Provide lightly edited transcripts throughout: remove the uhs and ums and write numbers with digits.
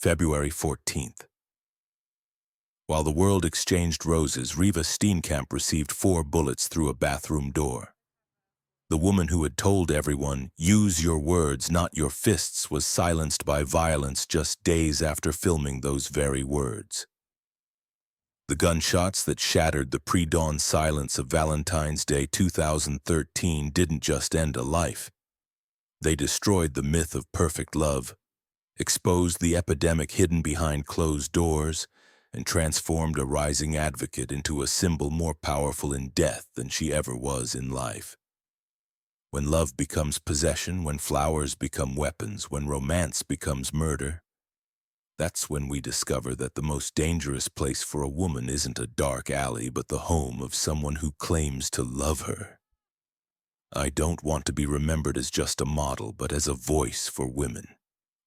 February 14th. While the world exchanged roses, Reeva Steenkamp received 4 bullets through a bathroom door. The woman who had told everyone, "Use your words, not your fists," was silenced by violence just days after filming those very words. The gunshots that shattered the pre-dawn silence of Valentine's Day 2013 didn't just end a life. They destroyed the myth of perfect love, exposed the epidemic hidden behind closed doors, and transformed a rising advocate into a symbol more powerful in death than she ever was in life. When love becomes possession, when flowers become weapons, when romance becomes murder, that's when we discover that the most dangerous place for a woman isn't a dark alley, but the home of someone who claims to love her. "I don't want to be remembered as just a model, but as a voice for women,"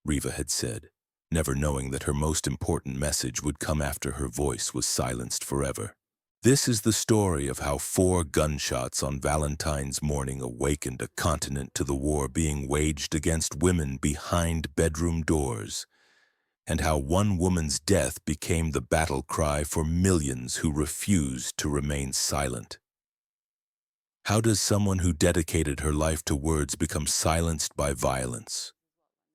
Reeva had said, never knowing that her most important message would come after her voice was silenced forever. This is the story of how 4 gunshots on Valentine's morning awakened a continent to the war being waged against women behind bedroom doors, and how one woman's death became the battle cry for millions who refused to remain silent. How does someone who dedicated her life to words become silenced by violence?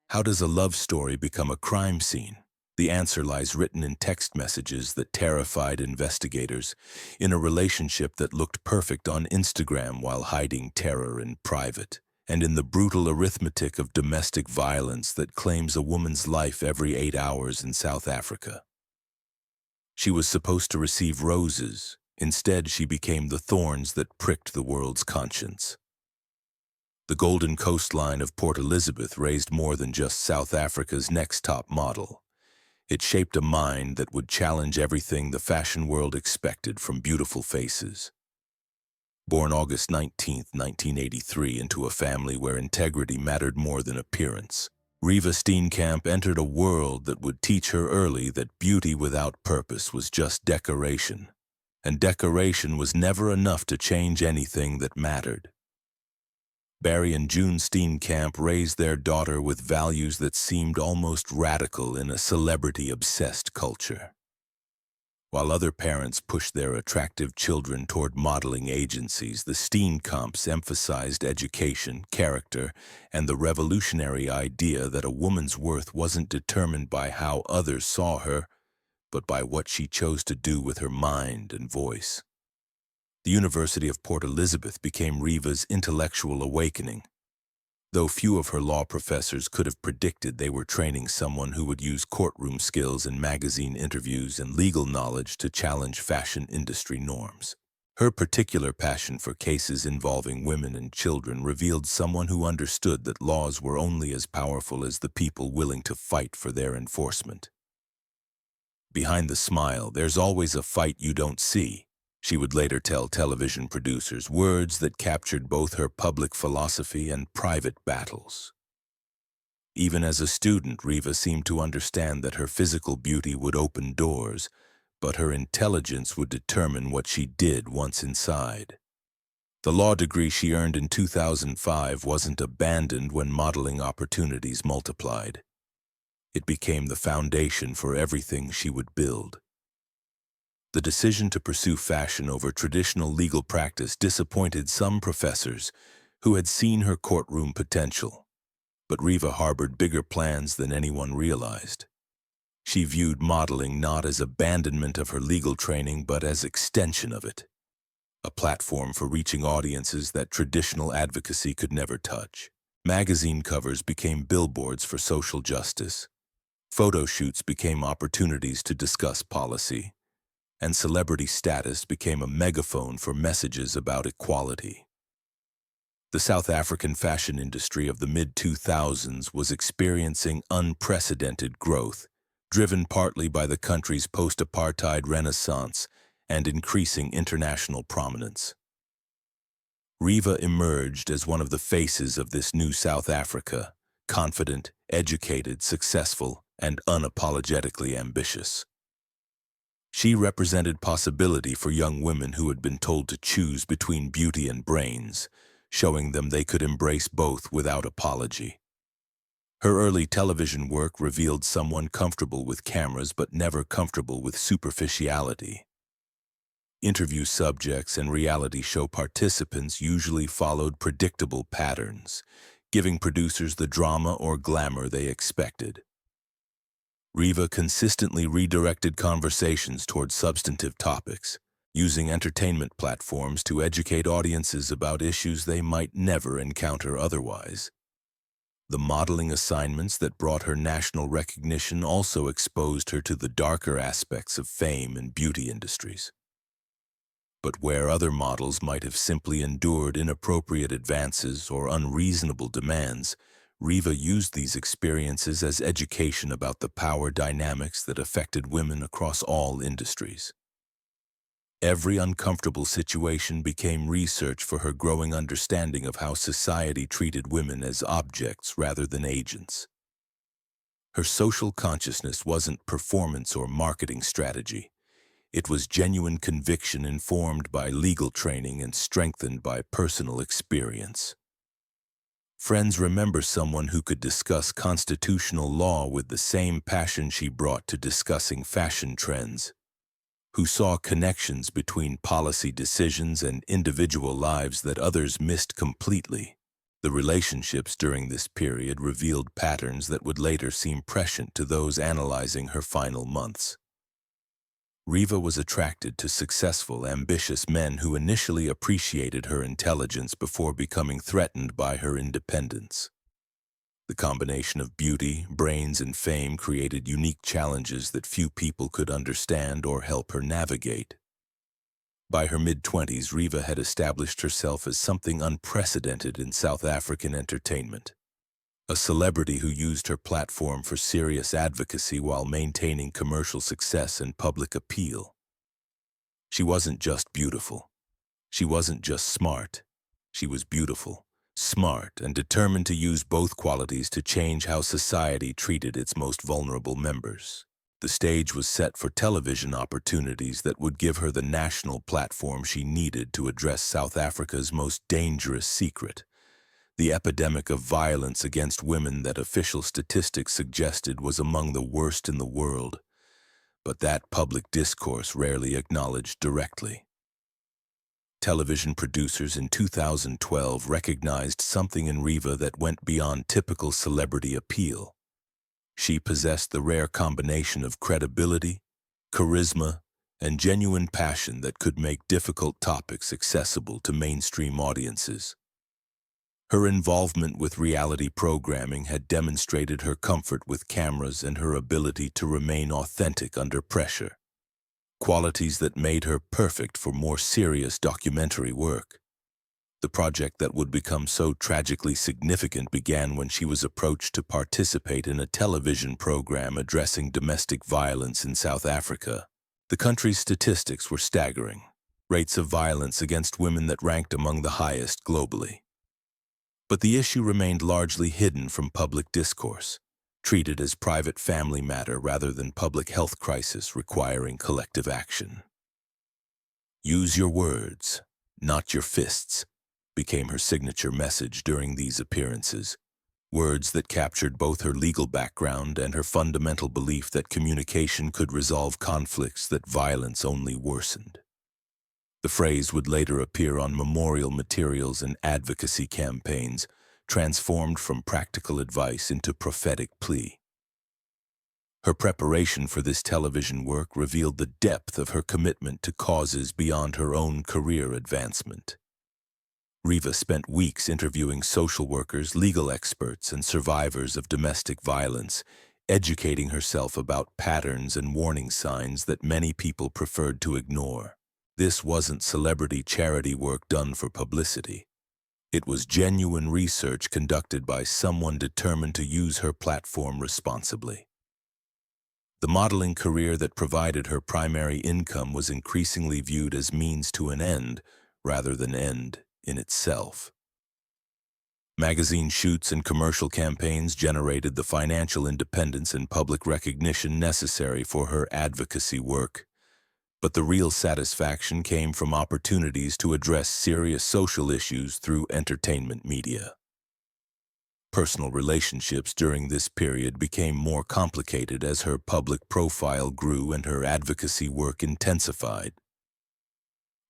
How does a love story become a crime scene? The answer lies written in text messages that terrified investigators, in a relationship that looked perfect on Instagram while hiding terror in private, and in the brutal arithmetic of domestic violence that claims a woman's life every 8 hours in South Africa. She was supposed to receive roses. Instead, she became the thorns that pricked the world's conscience. The golden coastline of Port Elizabeth raised more than just South Africa's next top model. It shaped a mind that would challenge everything the fashion world expected from beautiful faces. Born August 19, 1983, into a family where integrity mattered more than appearance, Reeva Steenkamp entered a world that would teach her early that beauty without purpose was just decoration, and decoration was never enough to change anything that mattered. Barry and June Steenkamp raised their daughter with values that seemed almost radical in a celebrity-obsessed culture. While other parents pushed their attractive children toward modeling agencies, the Steenkamps emphasized education, character, and the revolutionary idea that a woman's worth wasn't determined by how others saw her, but by what she chose to do with her mind and voice. The University of Port Elizabeth became Reeva's intellectual awakening. Though few of her law professors could have predicted they were training someone who would use courtroom skills and magazine interviews and legal knowledge to challenge fashion industry norms. Her particular passion for cases involving women and children revealed someone who understood that laws were only as powerful as the people willing to fight for their enforcement. "Behind the smile, there's always a fight you don't see," she would later tell television producers, words that captured both her public philosophy and private battles. Even as a student, Reeva seemed to understand that her physical beauty would open doors, but her intelligence would determine what she did once inside. The law degree she earned in 2005 wasn't abandoned when modeling opportunities multiplied. It became the foundation for everything she would build. The decision to pursue fashion over traditional legal practice disappointed some professors who had seen her courtroom potential. But Reeva harbored bigger plans than anyone realized. She viewed modeling not as abandonment of her legal training, but as extension of it, a platform for reaching audiences that traditional advocacy could never touch. Magazine covers became billboards for social justice. Photo shoots became opportunities to discuss policy, and celebrity status became a megaphone for messages about equality. The South African fashion industry of the mid-2000s was experiencing unprecedented growth, driven partly by the country's post-apartheid renaissance and increasing international prominence. Reeva emerged as one of the faces of this new South Africa, confident, educated, successful, and unapologetically ambitious. She represented possibility for young women who had been told to choose between beauty and brains, showing them they could embrace both without apology. Her early television work revealed someone comfortable with cameras but never comfortable with superficiality. Interview subjects and reality show participants usually followed predictable patterns, giving producers the drama or glamour they expected. Reeva consistently redirected conversations toward substantive topics, using entertainment platforms to educate audiences about issues they might never encounter otherwise. The modeling assignments that brought her national recognition also exposed her to the darker aspects of fame and beauty industries. But where other models might have simply endured inappropriate advances or unreasonable demands, Reeva used these experiences as education about the power dynamics that affected women across all industries. Every uncomfortable situation became research for her growing understanding of how society treated women as objects rather than agents. Her social consciousness wasn't performance or marketing strategy. It was genuine conviction informed by legal training and strengthened by personal experience. Friends remember someone who could discuss constitutional law with the same passion she brought to discussing fashion trends, who saw connections between policy decisions and individual lives that others missed completely. The relationships during this period revealed patterns that would later seem prescient to those analyzing her final months. Reeva was attracted to successful, ambitious men who initially appreciated her intelligence before becoming threatened by her independence. The combination of beauty, brains, and fame created unique challenges that few people could understand or help her navigate. By her mid-20s, Reeva had established herself as something unprecedented in South African entertainment. A celebrity who used her platform for serious advocacy while maintaining commercial success and public appeal. She wasn't just beautiful. She wasn't just smart. She was beautiful, smart, and determined to use both qualities to change how society treated its most vulnerable members. The stage was set for television opportunities that would give her the national platform she needed to address South Africa's most dangerous secret, the epidemic of violence against women that official statistics suggested was among the worst in the world, but that public discourse rarely acknowledged directly. Television producers in 2012 recognized something in Reeva that went beyond typical celebrity appeal. She possessed the rare combination of credibility, charisma, and genuine passion that could make difficult topics accessible to mainstream audiences. Her involvement with reality programming had demonstrated her comfort with cameras and her ability to remain authentic under pressure, qualities that made her perfect for more serious documentary work. The project that would become so tragically significant began when she was approached to participate in a television program addressing domestic violence in South Africa. The country's statistics were staggering, rates of violence against women that ranked among the highest globally. But the issue remained largely hidden from public discourse, treated as private family matter rather than public health crisis requiring collective action. "Use your words, not your fists," became her signature message during these appearances, words that captured both her legal background and her fundamental belief that communication could resolve conflicts that violence only worsened. The phrase would later appear on memorial materials and advocacy campaigns, transformed from practical advice into prophetic plea. Her preparation for this television work revealed the depth of her commitment to causes beyond her own career advancement. Reeva spent weeks interviewing social workers, legal experts, and survivors of domestic violence, educating herself about patterns and warning signs that many people preferred to ignore. This wasn't celebrity charity work done for publicity. It was genuine research conducted by someone determined to use her platform responsibly. The modeling career that provided her primary income was increasingly viewed as means to an end, rather than end in itself. Magazine shoots and commercial campaigns generated the financial independence and public recognition necessary for her advocacy work. But the real satisfaction came from opportunities to address serious social issues through entertainment media. Personal relationships during this period became more complicated as her public profile grew and her advocacy work intensified.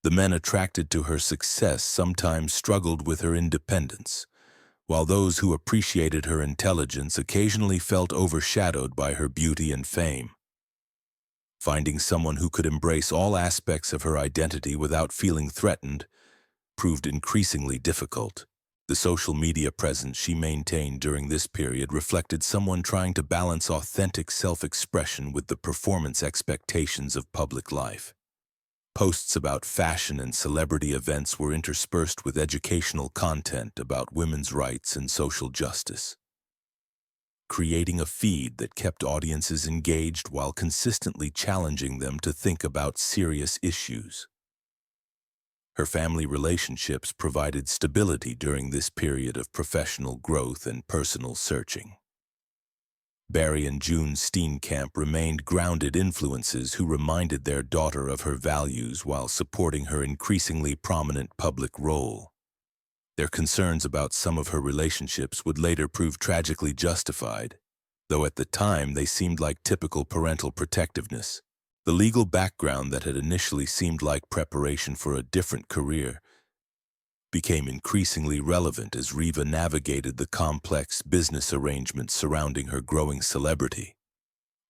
The men attracted to her success sometimes struggled with her independence, while those who appreciated her intelligence occasionally felt overshadowed by her beauty and fame. Finding someone who could embrace all aspects of her identity without feeling threatened proved increasingly difficult. The social media presence she maintained during this period reflected someone trying to balance authentic self-expression with the performance expectations of public life. Posts about fashion and celebrity events were interspersed with educational content about women's rights and social justice, creating a feed that kept audiences engaged while consistently challenging them to think about serious issues. Her family relationships provided stability during this period of professional growth and personal searching. Barry and June Steenkamp remained grounded influences who reminded their daughter of her values while supporting her increasingly prominent public role. Their concerns about some of her relationships would later prove tragically justified, though at the time they seemed like typical parental protectiveness. The legal background that had initially seemed like preparation for a different career became increasingly relevant as Reeva navigated the complex business arrangements surrounding her growing celebrity.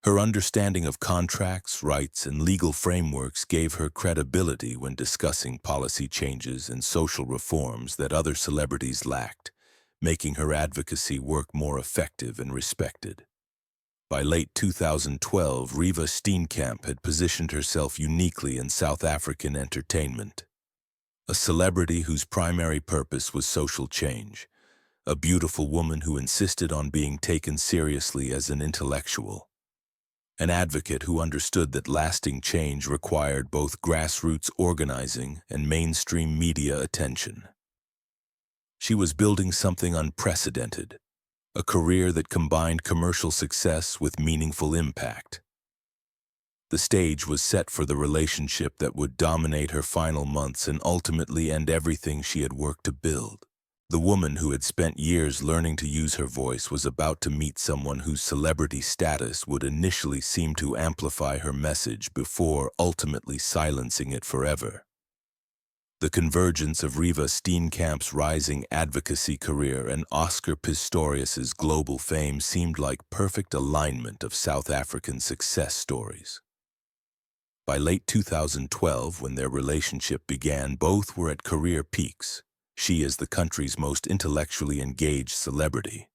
Her understanding of contracts, rights, and legal frameworks gave her credibility when discussing policy changes and social reforms that other celebrities lacked, making her advocacy work more effective and respected. By late 2012, Reeva Steenkamp had positioned herself uniquely in South African entertainment. A celebrity whose primary purpose was social change, a beautiful woman who insisted on being taken seriously as an intellectual, an advocate who understood that lasting change required both grassroots organizing and mainstream media attention. She was building something unprecedented, a career that combined commercial success with meaningful impact. The stage was set for the relationship that would dominate her final months and ultimately end everything she had worked to build. The woman who had spent years learning to use her voice was about to meet someone whose celebrity status would initially seem to amplify her message before ultimately silencing it forever. The convergence of Reeva Steenkamp's rising advocacy career and Oscar Pistorius's global fame seemed like perfect alignment of South African success stories. By late 2012, when their relationship began, both were at career peaks, she as the country's most intellectually engaged celebrity,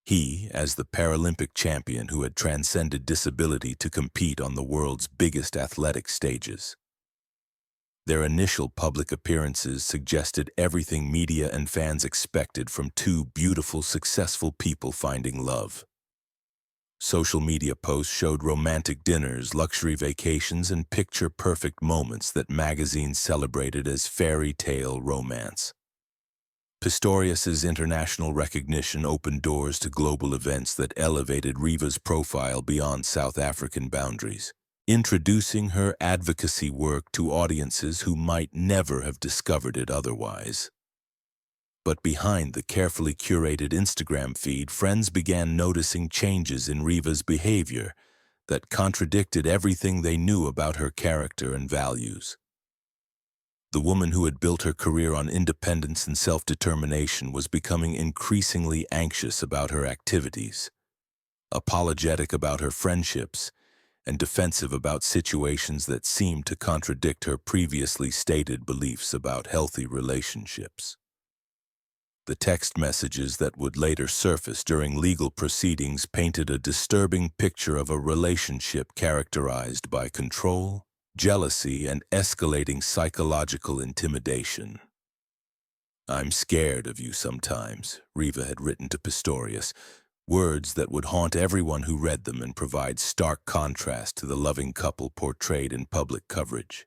he as the Paralympic champion who had transcended disability to compete on the world's biggest athletic stages. Their initial public appearances suggested everything media and fans expected from two beautiful, successful people finding love. Social media posts showed romantic dinners, luxury vacations, and picture-perfect moments that magazines celebrated as fairy tale romance. Pistorius's international recognition opened doors to global events that elevated Reeva's profile beyond South African boundaries, introducing her advocacy work to audiences who might never have discovered it otherwise. But behind the carefully curated Instagram feed, friends began noticing changes in Reeva's behavior that contradicted everything they knew about her character and values. The woman who had built her career on independence and self-determination was becoming increasingly anxious about her activities, apologetic about her friendships, and defensive about situations that seemed to contradict her previously stated beliefs about healthy relationships. The text messages that would later surface during legal proceedings painted a disturbing picture of a relationship characterized by control, jealousy, and escalating psychological intimidation. "I'm scared of you sometimes," Reeva had written to Pistorius, words that would haunt everyone who read them and provide stark contrast to the loving couple portrayed in public coverage.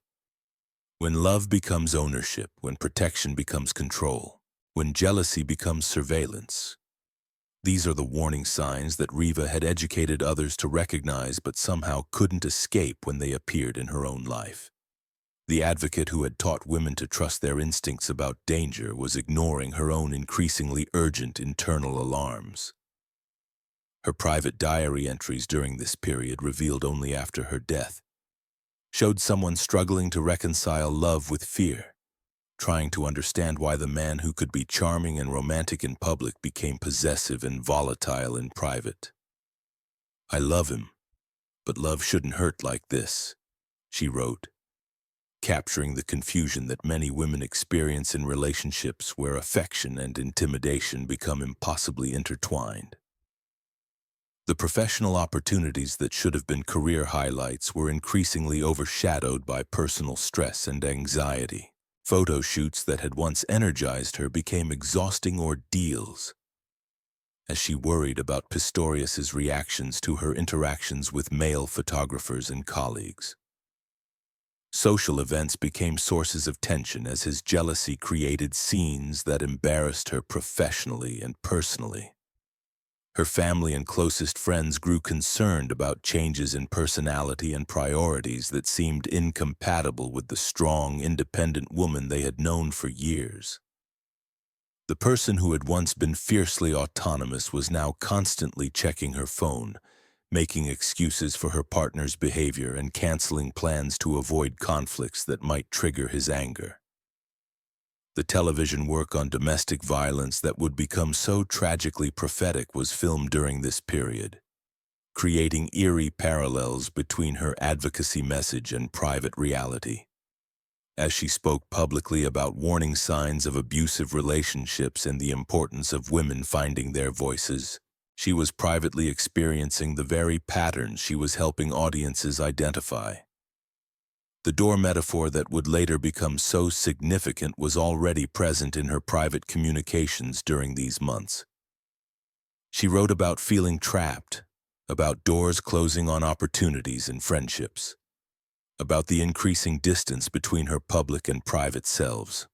When love becomes ownership, when protection becomes control, when jealousy becomes surveillance, these are the warning signs that Reeva had educated others to recognize but somehow couldn't escape when they appeared in her own life. The advocate who had taught women to trust their instincts about danger was ignoring her own increasingly urgent internal alarms. Her private diary entries during this period, revealed only after her death, showed someone struggling to reconcile love with fear, trying to understand why the man who could be charming and romantic in public became possessive and volatile in private. "I love him, but love shouldn't hurt like this," she wrote, capturing the confusion that many women experience in relationships where affection and intimidation become impossibly intertwined. The professional opportunities that should have been career highlights were increasingly overshadowed by personal stress and anxiety. Photo shoots that had once energized her became exhausting ordeals, as she worried about Pistorius's reactions to her interactions with male photographers and colleagues. Social events became sources of tension as his jealousy created scenes that embarrassed her professionally and personally. Her family and closest friends grew concerned about changes in personality and priorities that seemed incompatible with the strong, independent woman they had known for years. The person who had once been fiercely autonomous was now constantly checking her phone, making excuses for her partner's behavior and canceling plans to avoid conflicts that might trigger his anger. The television work on domestic violence that would become so tragically prophetic was filmed during this period, creating eerie parallels between her advocacy message and private reality. As she spoke publicly about warning signs of abusive relationships and the importance of women finding their voices, she was privately experiencing the very patterns she was helping audiences identify. The door metaphor that would later become so significant was already present in her private communications during these months. She wrote about feeling trapped, about doors closing on opportunities and friendships, about the increasing distance between her public and private selves.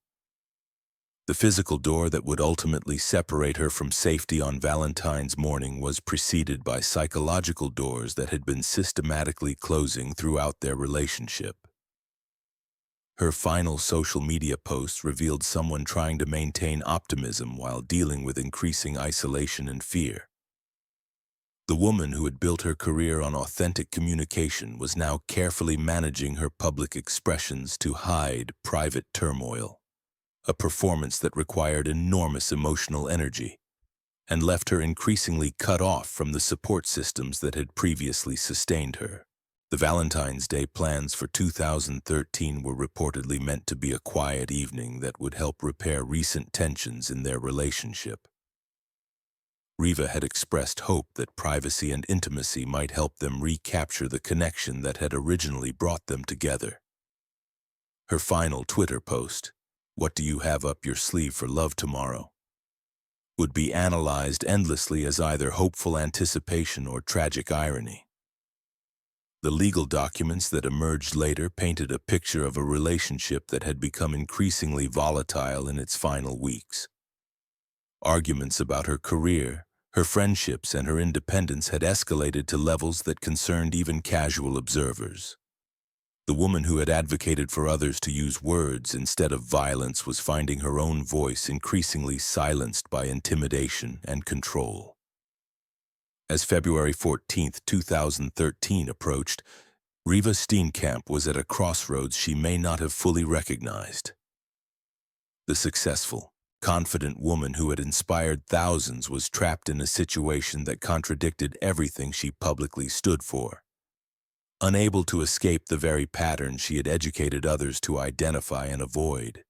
The physical door that would ultimately separate her from safety on Valentine's morning was preceded by psychological doors that had been systematically closing throughout their relationship. Her final social media posts revealed someone trying to maintain optimism while dealing with increasing isolation and fear. The woman who had built her career on authentic communication was now carefully managing her public expressions to hide private turmoil, a performance that required enormous emotional energy and left her increasingly cut off from the support systems that had previously sustained her. The Valentine's Day plans for 2013 were reportedly meant to be a quiet evening that would help repair recent tensions in their relationship. Reeva had expressed hope that privacy and intimacy might help them recapture the connection that had originally brought them together. Her final Twitter post, "What do you have up your sleeve for love tomorrow?" would be analyzed endlessly as either hopeful anticipation or tragic irony. The legal documents that emerged later painted a picture of a relationship that had become increasingly volatile in its final weeks. Arguments about her career, her friendships, and her independence had escalated to levels that concerned even casual observers. The woman who had advocated for others to use words instead of violence was finding her own voice increasingly silenced by intimidation and control. As February 14, 2013 approached, Reeva Steenkamp was at a crossroads she may not have fully recognized. The successful, confident woman who had inspired thousands was trapped in a situation that contradicted everything she publicly stood for. Unable to escape the very patterns she had educated others to identify and avoid.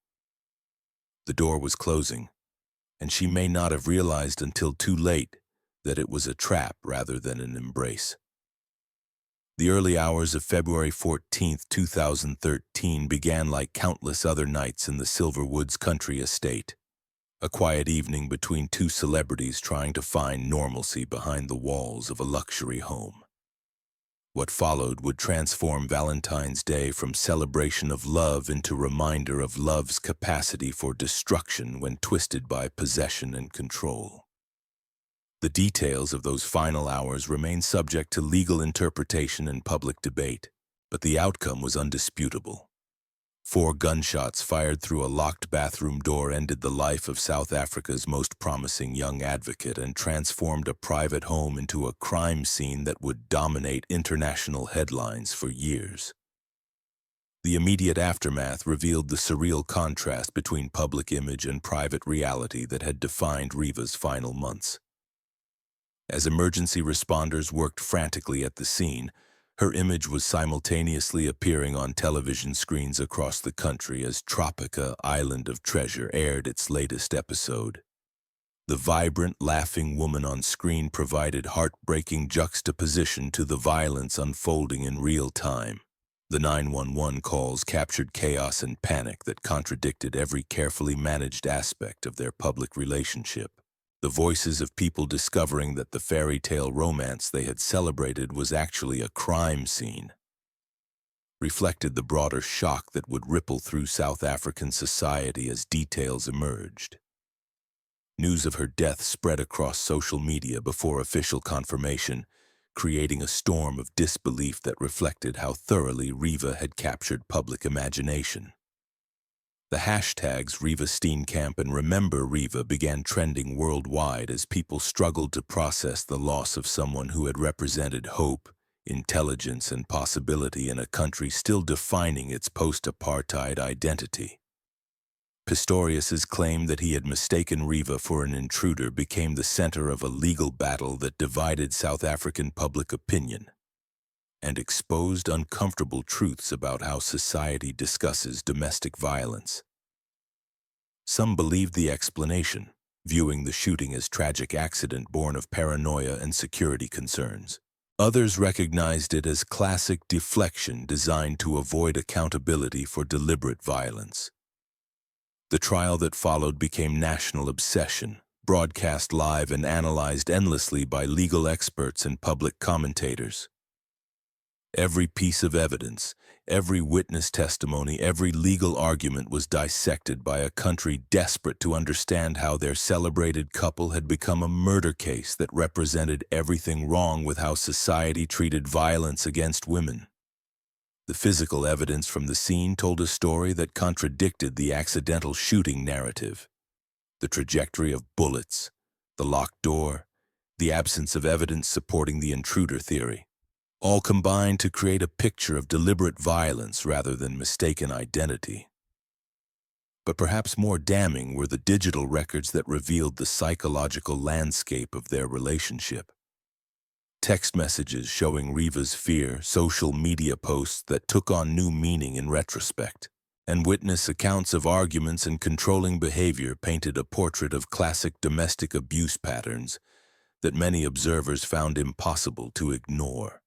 The door was closing, and she may not have realized until too late that it was a trap rather than an embrace. The early hours of February 14, 2013 began like countless other nights in the Silverwoods country estate, a quiet evening between two celebrities trying to find normalcy behind the walls of a luxury home. What followed would transform Valentine's Day from celebration of love into reminder of love's capacity for destruction when twisted by possession and control. The details of those final hours remain subject to legal interpretation and public debate, but the outcome was undisputable. 4 gunshots fired through a locked bathroom door ended the life of South Africa's most promising young advocate and transformed a private home into a crime scene that would dominate international headlines for years. The immediate aftermath revealed the surreal contrast between public image and private reality that had defined Reeva's final months. As emergency responders worked frantically at the scene, her image was simultaneously appearing on television screens across the country as Tropica, Island of Treasure aired its latest episode. The vibrant, laughing woman on screen provided heartbreaking juxtaposition to the violence unfolding in real time. The 911 calls captured chaos and panic that contradicted every carefully managed aspect of their public relationship. The voices of people discovering that the fairy tale romance they had celebrated was actually a crime scene reflected the broader shock that would ripple through South African society as details emerged. News of her death spread across social media before official confirmation, creating a storm of disbelief that reflected how thoroughly Reeva had captured public imagination. The hashtags Reeva Steenkamp and Remember Reeva began trending worldwide as people struggled to process the loss of someone who had represented hope, intelligence, and possibility in a country still defining its post-apartheid identity. Pistorius's claim that he had mistaken Reeva for an intruder became the center of a legal battle that divided South African public opinion and exposed uncomfortable truths about how society discusses domestic violence. Some believed the explanation, viewing the shooting as tragic accident born of paranoia and security concerns. Others recognized it as classic deflection designed to avoid accountability for deliberate violence. The trial that followed became national obsession, broadcast live and analyzed endlessly by legal experts and public commentators. Every piece of evidence, every witness testimony, every legal argument was dissected by a country desperate to understand how their celebrated couple had become a murder case that represented everything wrong with how society treated violence against women. The physical evidence from the scene told a story that contradicted the accidental shooting narrative. The trajectory of bullets, the locked door, the absence of evidence supporting the intruder theory, all combined to create a picture of deliberate violence rather than mistaken identity. But perhaps more damning were the digital records that revealed the psychological landscape of their relationship. Text messages showing Reeva's fear, social media posts that took on new meaning in retrospect, and witness accounts of arguments and controlling behavior painted a portrait of classic domestic abuse patterns that many observers found impossible to ignore.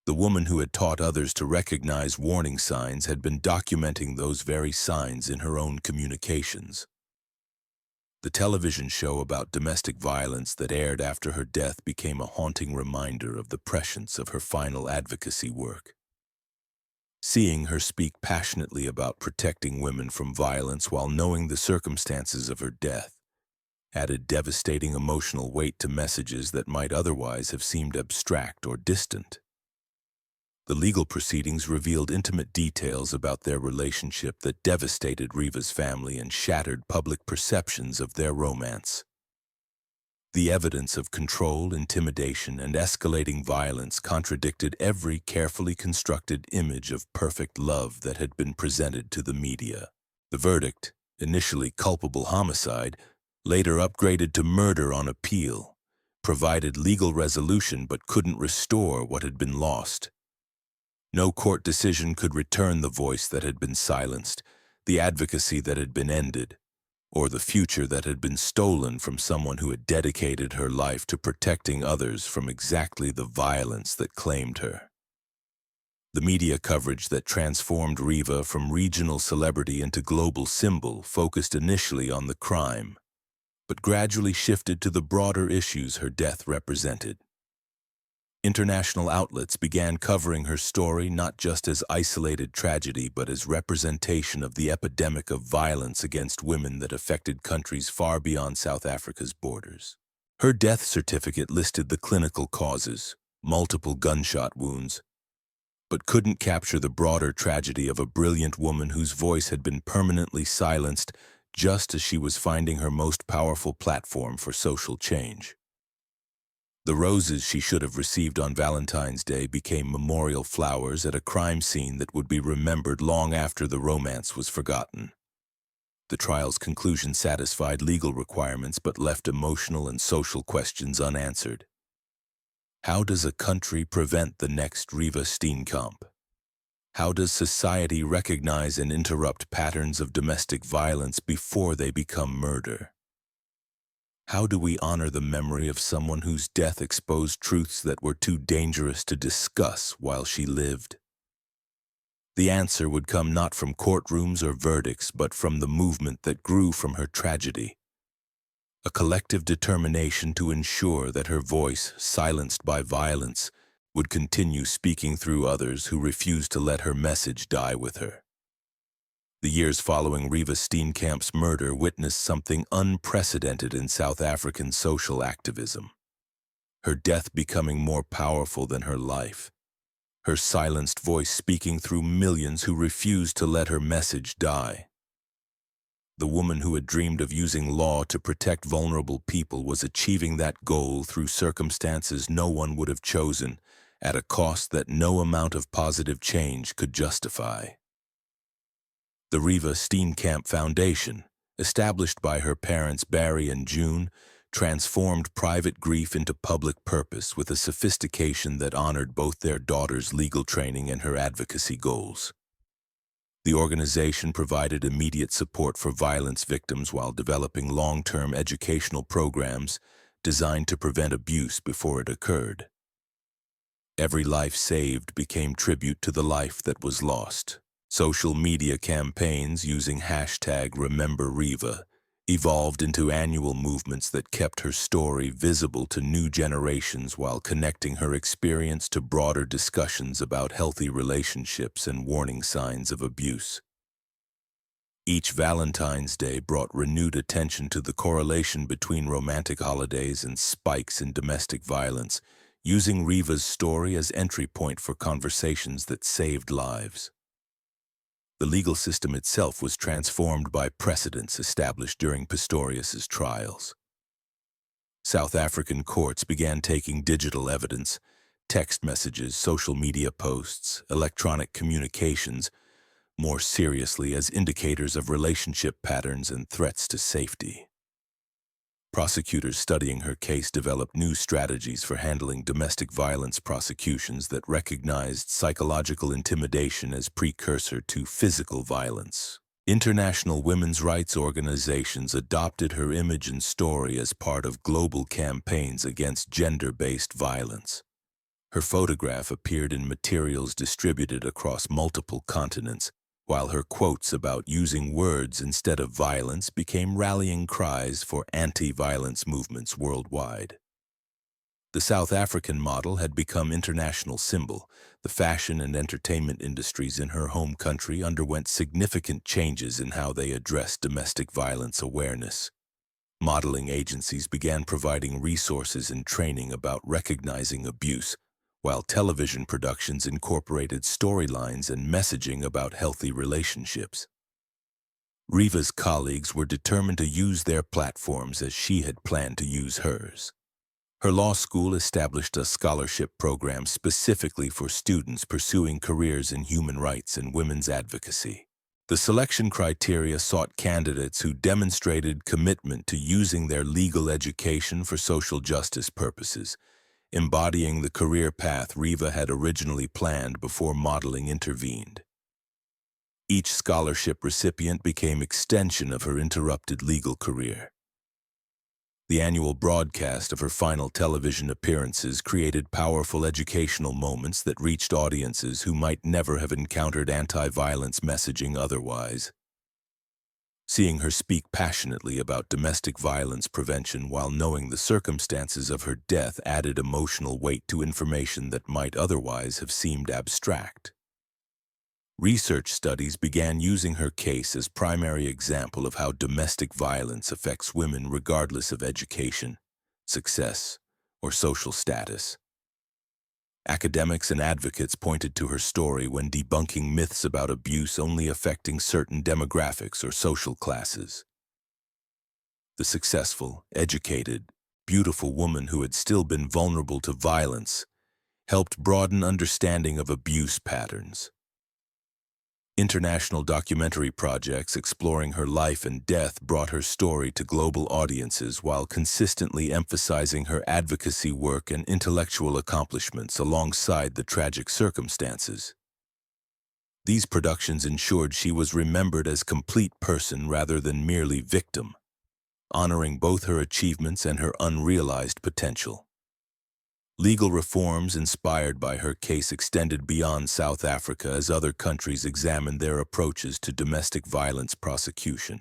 The woman who had taught others to recognize warning signs had been documenting those very signs in her own communications. The television show about domestic violence that aired after her death became a haunting reminder of the prescience of her final advocacy work. Seeing her speak passionately about protecting women from violence while knowing the circumstances of her death added devastating emotional weight to messages that might otherwise have seemed abstract or distant. The legal proceedings revealed intimate details about their relationship that devastated Reeva's family and shattered public perceptions of their romance. The evidence of control, intimidation, and escalating violence contradicted every carefully constructed image of perfect love that had been presented to the media. The verdict, initially culpable homicide, later upgraded to murder on appeal, provided legal resolution but couldn't restore what had been lost. No court decision could return the voice that had been silenced, the advocacy that had been ended, or the future that had been stolen from someone who had dedicated her life to protecting others from exactly the violence that claimed her. The media coverage that transformed Reeva from regional celebrity into global symbol focused initially on the crime, but gradually shifted to the broader issues her death represented. International outlets began covering her story not just as isolated tragedy but as representation of the epidemic of violence against women that affected countries far beyond South Africa's borders. Her death certificate listed the clinical causes: multiple gunshot wounds, but couldn't capture the broader tragedy of a brilliant woman whose voice had been permanently silenced just as she was finding her most powerful platform for social change. The roses she should have received on Valentine's Day became memorial flowers at a crime scene that would be remembered long after the romance was forgotten. The trial's conclusion satisfied legal requirements but left emotional and social questions unanswered. How does a country prevent the next Reeva Steenkamp? How does society recognize and interrupt patterns of domestic violence before they become murder? How do we honor the memory of someone whose death exposed truths that were too dangerous to discuss while she lived? The answer would come not from courtrooms or verdicts, but from the movement that grew from her tragedy. A collective determination to ensure that her voice, silenced by violence, would continue speaking through others who refused to let her message die with her. The years following Reeva Steenkamp's murder witnessed something unprecedented in South African social activism. Her death becoming more powerful than her life. Her silenced voice speaking through millions who refused to let her message die. The woman who had dreamed of using law to protect vulnerable people was achieving that goal through circumstances no one would have chosen, at a cost that no amount of positive change could justify. The Reeva Steenkamp Foundation, established by her parents Barry and June, transformed private grief into public purpose with a sophistication that honored both their daughter's legal training and her advocacy goals. The organization provided immediate support for violence victims while developing long-term educational programs designed to prevent abuse before it occurred. Every life saved became tribute to the life that was lost. Social media campaigns using #RememberReeva evolved into annual movements that kept her story visible to new generations while connecting her experience to broader discussions about healthy relationships and warning signs of abuse. Each Valentine's Day brought renewed attention to the correlation between romantic holidays and spikes in domestic violence, using Reeva's story as entry point for conversations that saved lives. The legal system itself was transformed by precedents established during Pistorius's trials. South African courts began taking digital evidence, text messages, social media posts, electronic communications, more seriously as indicators of relationship patterns and threats to safety. Prosecutors studying her case developed new strategies for handling domestic violence prosecutions that recognized psychological intimidation as precursor to physical violence. International women's rights organizations adopted her image and story as part of global campaigns against gender-based violence. Her photograph appeared in materials distributed across multiple continents, while her quotes about using words instead of violence became rallying cries for anti-violence movements worldwide. The South African model had become international symbol. The fashion and entertainment industries in her home country underwent significant changes in how they addressed domestic violence awareness. Modeling agencies began providing resources and training about recognizing abuse, while television productions incorporated storylines and messaging about healthy relationships. Reeva's colleagues were determined to use their platforms as she had planned to use hers. Her law school established a scholarship program specifically for students pursuing careers in human rights and women's advocacy. The selection criteria sought candidates who demonstrated commitment to using their legal education for social justice purposes, embodying the career path Reeva had originally planned before modeling intervened. Each scholarship recipient became extension of her interrupted legal career. The annual broadcast of her final television appearances created powerful educational moments that reached audiences who might never have encountered anti-violence messaging otherwise. Seeing her speak passionately about domestic violence prevention while knowing the circumstances of her death added emotional weight to information that might otherwise have seemed abstract. Research studies began using her case as primary example of how domestic violence affects women regardless of education, success, or social status. Academics and advocates pointed to her story when debunking myths about abuse only affecting certain demographics or social classes. The successful, educated, beautiful woman who had still been vulnerable to violence helped broaden understanding of abuse patterns. International documentary projects exploring her life and death brought her story to global audiences while consistently emphasizing her advocacy work and intellectual accomplishments alongside the tragic circumstances. These productions ensured she was remembered as complete person rather than merely victim, honoring both her achievements and her unrealized potential. Legal reforms inspired by her case extended beyond South Africa as other countries examined their approaches to domestic violence prosecution.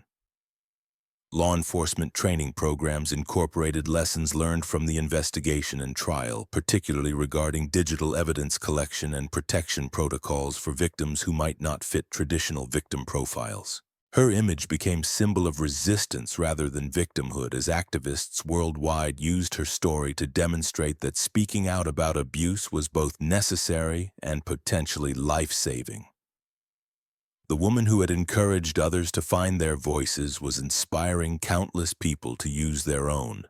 Law enforcement training programs incorporated lessons learned from the investigation and trial, particularly regarding digital evidence collection and protection protocols for victims who might not fit traditional victim profiles. Her image became a symbol of resistance rather than victimhood as activists worldwide used her story to demonstrate that speaking out about abuse was both necessary and potentially life-saving. The woman who had encouraged others to find their voices was inspiring countless people to use their own,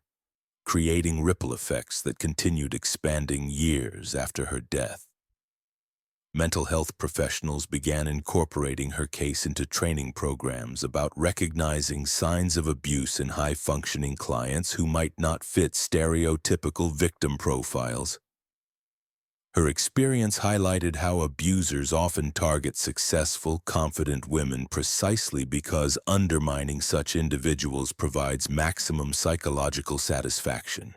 creating ripple effects that continued expanding years after her death. Mental health professionals began incorporating her case into training programs about recognizing signs of abuse in high-functioning clients who might not fit stereotypical victim profiles. Her experience highlighted how abusers often target successful, confident women precisely because undermining such individuals provides maximum psychological satisfaction.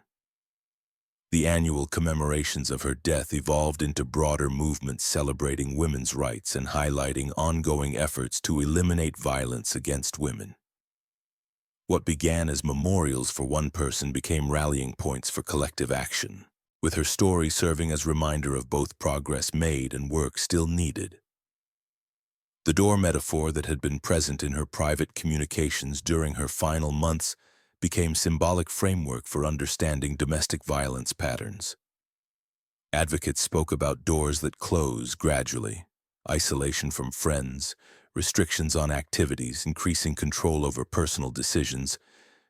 The annual commemorations of her death evolved into broader movements celebrating women's rights and highlighting ongoing efforts to eliminate violence against women. What began as memorials for one person became rallying points for collective action, with her story serving as a reminder of both progress made and work still needed. The door metaphor that had been present in her private communications during her final months became symbolic framework for understanding domestic violence patterns. Advocates spoke about doors that close gradually, isolation from friends, restrictions on activities, increasing control over personal decisions,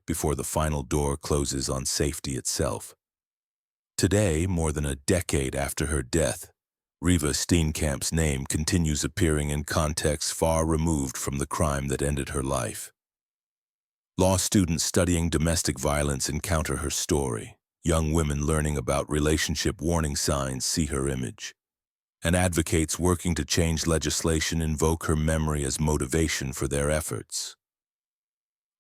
before the final door closes on safety itself. Today, more than a decade after her death, Reeva Steenkamp's name continues appearing in contexts far removed from the crime that ended her life. Law students studying domestic violence encounter her story. Young women learning about relationship warning signs see her image. And advocates working to change legislation invoke her memory as motivation for their efforts.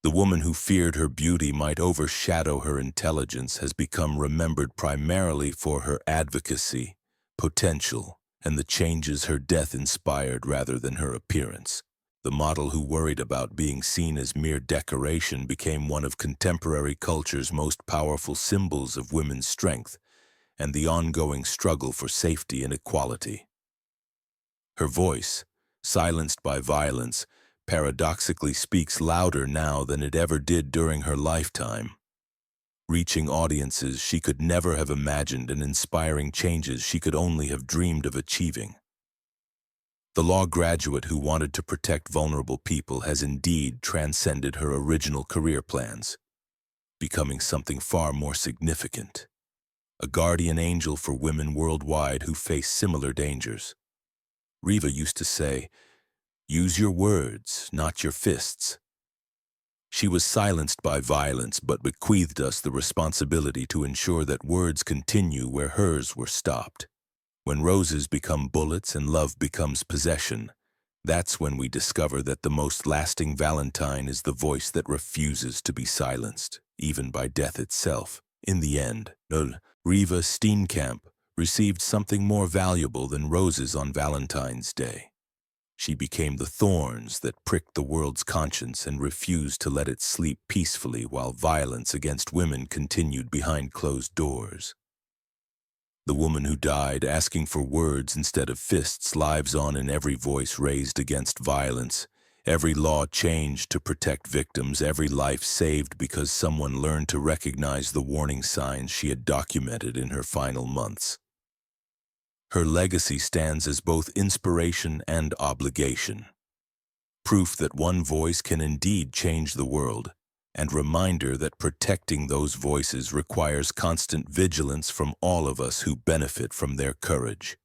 The woman who feared her beauty might overshadow her intelligence has become remembered primarily for her advocacy, potential, and the changes her death inspired rather than her appearance. The model who worried about being seen as mere decoration became one of contemporary culture's most powerful symbols of women's strength and the ongoing struggle for safety and equality. Her voice, silenced by violence, paradoxically speaks louder now than it ever did during her lifetime, reaching audiences she could never have imagined and inspiring changes she could only have dreamed of achieving. The law graduate who wanted to protect vulnerable people has indeed transcended her original career plans, becoming something far more significant, a guardian angel for women worldwide who face similar dangers. Reeva used to say, "Use your words, not your fists." She was silenced by violence but bequeathed us the responsibility to ensure that words continue where hers were stopped. When roses become bullets and love becomes possession, that's when we discover that the most lasting Valentine is the voice that refuses to be silenced, even by death itself. In the end, Reeva Steenkamp received something more valuable than roses on Valentine's Day. She became the thorns that pricked the world's conscience and refused to let it sleep peacefully while violence against women continued behind closed doors. The woman who died asking for words instead of fists lives on in every voice raised against violence, every law changed to protect victims, every life saved because someone learned to recognize the warning signs she had documented in her final months. Her legacy stands as both inspiration and obligation, proof that one voice can indeed change the world, and reminder that protecting those voices requires constant vigilance from all of us who benefit from their courage.